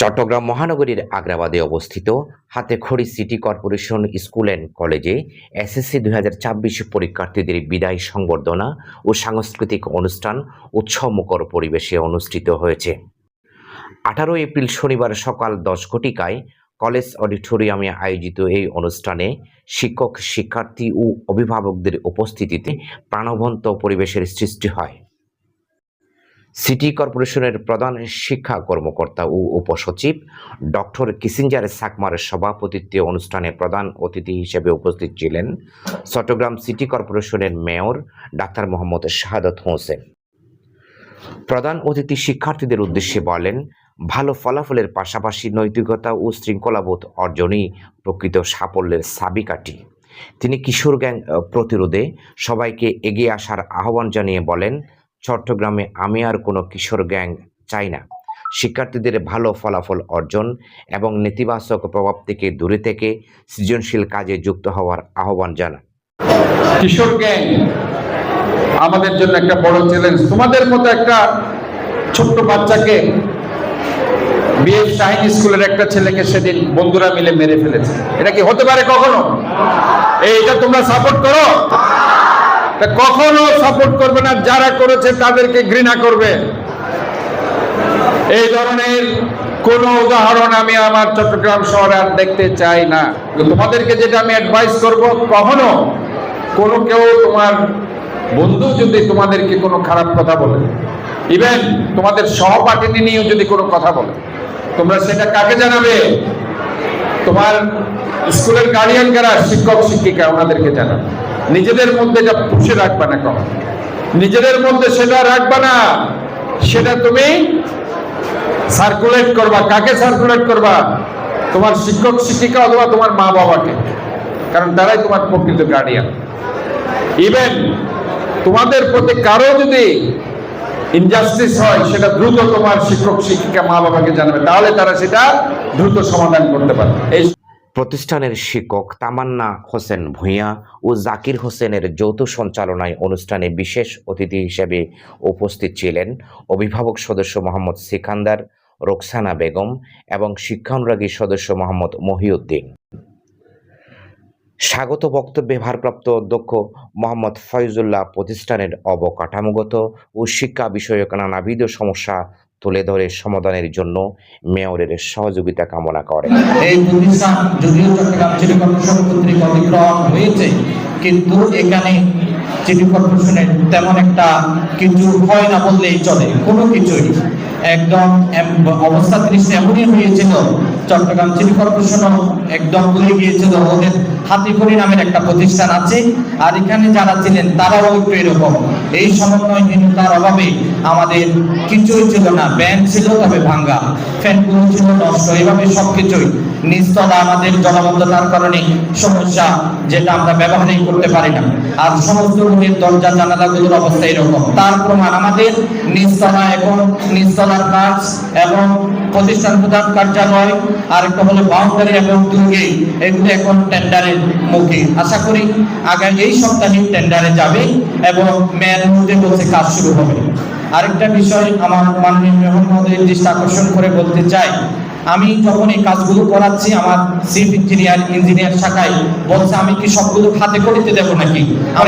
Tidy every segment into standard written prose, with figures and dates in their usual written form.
চট্টগ্রাম মহানগরীর আগ্রাবাদে অবস্থিত হাতেখড়ি সিটি কর্পোরেশন স্কুল অ্যান্ড কলেজে এসএসসি 2024 পরীক্ষার্থীদের বিদায় সংবর্ধনা ও সাংস্কৃতিক অনুষ্ঠান উৎসবমুখর পরিবেশে অনুষ্ঠিত হয়েছে। 18 এপ্রিল শনিবার সকাল 10 ঘটিকায় কলেজ অডিটোরিয়ামে আয়োজিত এই অনুষ্ঠানে শিক্ষক, শিক্ষার্থী ও অভিভাবকদের উপস্থিতিতে প্রাণবন্ত পরিবেশের সৃষ্টি হয়। সিটি কর্পোরেশনের প্রধান শিক্ষা কর্মকর্তা ও উপসচিব ডক্টর কিসিঞ্জার সাকমারের সভাপতিত্বে অনুষ্ঠানে প্রধান অতিথি হিসেবে উপস্থিত ছিলেন চট্টগ্রাম সিটি কর্পোরেশনের মেয়র ডাক্তার মোহাম্মদ শাহাদাত হোসেন। প্রধান অতিথি শিক্ষার্থীদের উদ্দেশ্যে বলেন, ভালো ফলাফলের পাশাপাশি নৈতিকতা ও শৃঙ্খলাবোধ অর্জনই প্রকৃত সাফল্যের চাবিকাঠি। তিনি কিশোর গ্যাং প্রতিরোধে সবাইকে এগিয়ে আসার আহ্বান জানিয়ে বলেন, চট্টগ্রামে আমি আর কোনো কিশোর গ্যাং চাই না। শিক্ষার্থীদের ভালো ফলাফল অর্জন এবং নেতিবাচক প্রভাব থেকে দূরে থেকে সৃজনশীল কাজে যুক্ত হওয়ার আহ্বান জানান। কিশোর গ্যাং আমাদের জন্য একটা বড় চ্যালেঞ্জ। তোমাদের মতো একটা ছোট্ট বাচ্চাকে বিএফ শাহিন স্কুলের একটা ছেলেকে সেদিন বন্ধুরা মিলে মেরে ফেলেছে। এটা কি হতে পারে কখনো? এইটা তোমরা সাপোর্ট করো? কখনো সাপোর্ট করবে না। যারা করেছে তাদেরকে ঘৃণা করবে। এই ধরনের কোন উদাহরণ আমি আমার চট্টগ্রাম শহরে আর দেখতে চাই না। তোমাদেরকে যেটা আমি অ্যাডভাইস করব, কখনো কেউ তোমার বন্ধু যদি তোমাদেরকে কোনো খারাপ কথা বলে, ইভেন তোমাদের সহপাঠিনী নিয়েও যদি কোনো কথা বলে, তোমরা সেটা কাকে জানাবে? তোমার স্কুলের গার্ডিয়ান কারা, শিক্ষক শিক্ষিকা, ওনাদেরকে জানাবে। নিজেদের মধ্যে যা পুষে রাখবা না, কখন নিজেদের মধ্যে সেটা রাখবা না, সেটা তুমি সার্কুলেট করবা। কাকে সার্কুলেট করবা? তোমার শিক্ষক শিক্ষিকা অথবা তোমার মা বাবাকে, কারণ তারাই তোমার প্রকৃত গার্ডিয়ান। ইভেন তোমাদের প্রতি কারো যদি ইনজাস্টিস হয়, সেটা দ্রুত তোমার শিক্ষক শিক্ষিকা মা বাবাকে জানাবে, তাহলে তারা সেটা দ্রুত সমাধান করতে পারবে। এই প্রতিষ্ঠানের শিক্ষক তামান্না হোসেন ভূঁইয়া ও জাকির হোসেনের যৌথ সঞ্চালনায় অনুষ্ঠানে বিশেষ অতিথি হিসেবে উপস্থিত ছিলেন অভিভাবক সদস্য মোহাম্মদ সিকান্দার, রোকসানা বেগম এবং শিক্ষানুরাগী সদস্য মোহাম্মদ মহিউদ্দিন। স্বাগত বক্তব্যে ভারপ্রাপ্ত অধ্যক্ষ মোহাম্মদ ফয়জুল্লাহ প্রতিষ্ঠানের অবকাঠামোগত ও শিক্ষা বিষয়ক নানাবিধ সমস্যা তুলে ধরে সমাধানের জন্য মেয়রের সহযোগিতা কামনা করেন। এই প্রতিষ্ঠান যদিও চট্টগ্রাম সিটি কর্পোরেশন কর্তৃক অধিগ্রহণ হয়েছে, কিন্তু এখানে সিটি কর্পোরেশনের তেমন একটা কিছু হয় না বললেই চলে। কোনো কিছুই একদম অবস্থা দৃষ্টি এমনই হয়েছিল, চট্টগ্রাম সিটি কর্পোরেশনও একদম ভুলে গিয়েছিল ওদের হাতিখড়ি নামের একটা প্রতিষ্ঠান আছে, আর এখানে যারা ছিলেন তারাও একটু এরকম। এই সমন্বয়হীনতার অভাবে আমাদের কিছুই ছিল না। ব্যাংক ছিল তবে ভাঙ্গা, ফ্যানগুলো ছিল নষ্ট, এভাবে সবকিছুই নিচতলা আমাদের জলাবদ্ধতার কারণে সমস্যা, যেটা আমরা ব্যবহারই করতে পারি না। আর সমস্ত রুমের দরজা জানালাগুলোর অবস্থা এরকম। তার প্রমাণ আমাদের নিচতলা, এখন নিচতলার কাজ এবং প্রতিষ্ঠান প্রধান কার্যালয়, আর একটা হলো বাউন্ডারি এবং দুর্গে, এগুলো এখন টেন্ডারের মুখে। আশা করি আগামী এই সপ্তাহে টেন্ডারে যাবে এবং মেয়ের মধ্যে বলছে কাজ শুরু হবে। আরেকটা বিষয় আমার মাননীয় মেয়র মহোদয়ের দৃষ্টি আকর্ষণ করে বলতে চাই, আমি যখন এই কাজগুলো করাচ্ছি, আমার চিফ ইঞ্জিনিয়ার শাখায় বলছে আমি কি সবগুলো হাতে করিতে দেবো নাকি? আর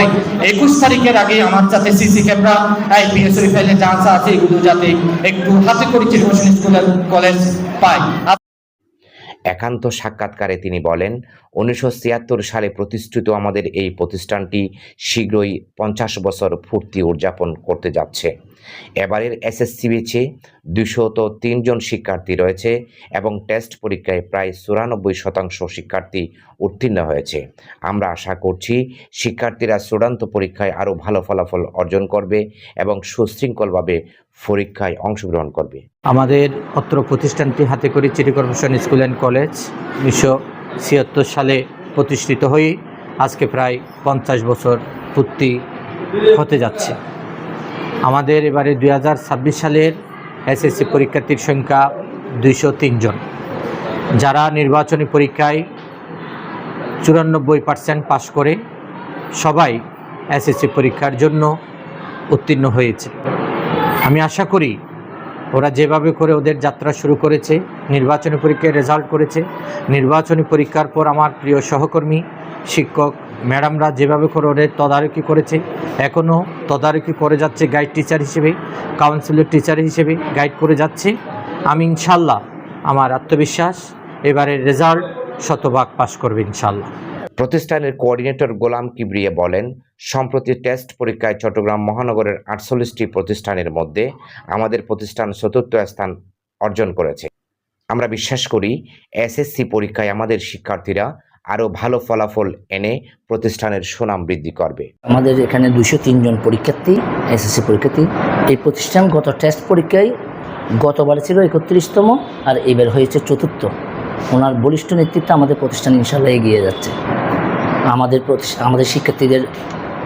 21 তারিখের আগে আমার যাতে সিসি ক্যামেরা, আইপিএস ফাইলে যা আছে এগুলো যাতে একটু হাতে করি স্কুল কলেজ পাই। একান্ত সাক্ষাৎকারে তিনি বলেন, 1976 সালে প্রতিষ্ঠিত আমাদের এই প্রতিষ্ঠানটি শীঘ্রই 50 বছর পূর্তি উদযাপন করতে যাচ্ছে। এবারের এসএসসি ব্যাচে 203 জন শিক্ষার্থী রয়েছে এবং টেস্ট পরীক্ষায় প্রায় 94% শিক্ষার্থী উত্তীর্ণ হয়েছে। আমরা আশা করছি শিক্ষার্থীরা চূড়ান্ত পরীক্ষায় আরও ভালো ফলাফল অর্জন করবে এবং সুশৃঙ্খলভাবে পরীক্ষায় অংশগ্রহণ করবে। আমাদের অত্র প্রতিষ্ঠানটি হাতেখড়ি city corporation school and college 1976 সালে প্রতিষ্ঠিত হয়ে আজকে প্রায় 50 বছর পূর্তি হতে যাচ্ছে। আমাদের এবারে 2026 সালের এসএসসি পরীক্ষার্থীর সংখ্যা 203 জন, যারা নির্বাচনী পরীক্ষায় 94% পাশ করে সবাই এসএসসি পরীক্ষার জন্য উত্তীর্ণ হয়েছে। আমি আশা করি ওরা যেভাবে করে ওদের যাত্রা শুরু করেছে, নির্বাচনী পরীক্ষায় রেজাল্ট করেছে, নির্বাচনী পরীক্ষার পর আমার প্রিয় সহকর্মী শিক্ষক ম্যাডামরা যেভাবে করে ওদের তদারকি করেছে, এখনও তদারকি করে যাচ্ছে গাইড টিচার হিসেবে, কাউন্সিলর টিচার হিসেবে গাইড করে যাচ্ছে। আমি ইনশাল্লাহ, আমার আত্মবিশ্বাস এবারের রেজাল্ট শতভাগ পাস করবে ইনশাল্লাহ। প্রতিষ্ঠানের কোঅর্ডিনেটর গোলাম কিবরিয়া বলেন, সম্প্রতি টেস্ট পরীক্ষায় চট্টগ্রাম মহানগরের 48টি প্রতিষ্ঠানের মধ্যে আমাদের প্রতিষ্ঠান চতুর্থ স্থান অর্জন করেছে। আমরা বিশ্বাস করি এসএসসি পরীক্ষায় আমাদের শিক্ষার্থীরা আরও ভালো ফলাফল এনে প্রতিষ্ঠানের সুনাম বৃদ্ধি করবে। আমাদের এখানে 203 জন পরীক্ষার্থী, এসএসসি পরীক্ষার্থী। এই প্রতিষ্ঠান গত টেস্ট পরীক্ষায় গতবারে ছিল 31তম, আর এবার হয়েছে চতুর্থ। ওনার বলিষ্ঠ নেতৃত্বে আমাদের প্রতিষ্ঠান ইনশাল্লাহ এগিয়ে যাচ্ছে। আমাদের শিক্ষার্থীদের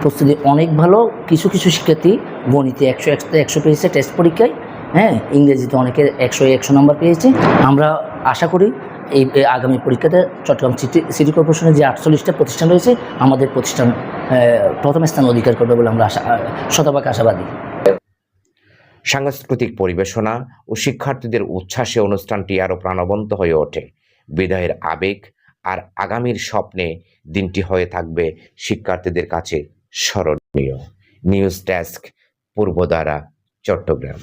প্রস্তুতি অনেক ভালো। কিছু কিছু শিক্ষার্থী গণিতে 100 পেয়েছে টেস্ট পরীক্ষায়, হ্যাঁ, ইংরেজিতে অনেকে 100 নম্বর পেয়েছে। আমরা আশা করি এই আগামী পরীক্ষাতে চট্টগ্রাম সিটি কর্পোরেশনের যে 48টা প্রতিষ্ঠান রয়েছে, আমাদের প্রতিষ্ঠান প্রথম স্থান অধিকার করবে বলে আমরা শতভাগ আশাবাদী। সাংস্কৃতিক পরিবেশনা ও শিক্ষার্থীদের উচ্ছ্বাসে অনুষ্ঠানটি আরও প্রাণবন্ত হয়ে ওঠে। বিদায়ের আবেগ আর আগামীর স্বপ্নে দিনটি হয়ে থাকবে শিক্ষার্থীদের কাছে স্মরণীয়। News desk, Purbadhara, Chittagong.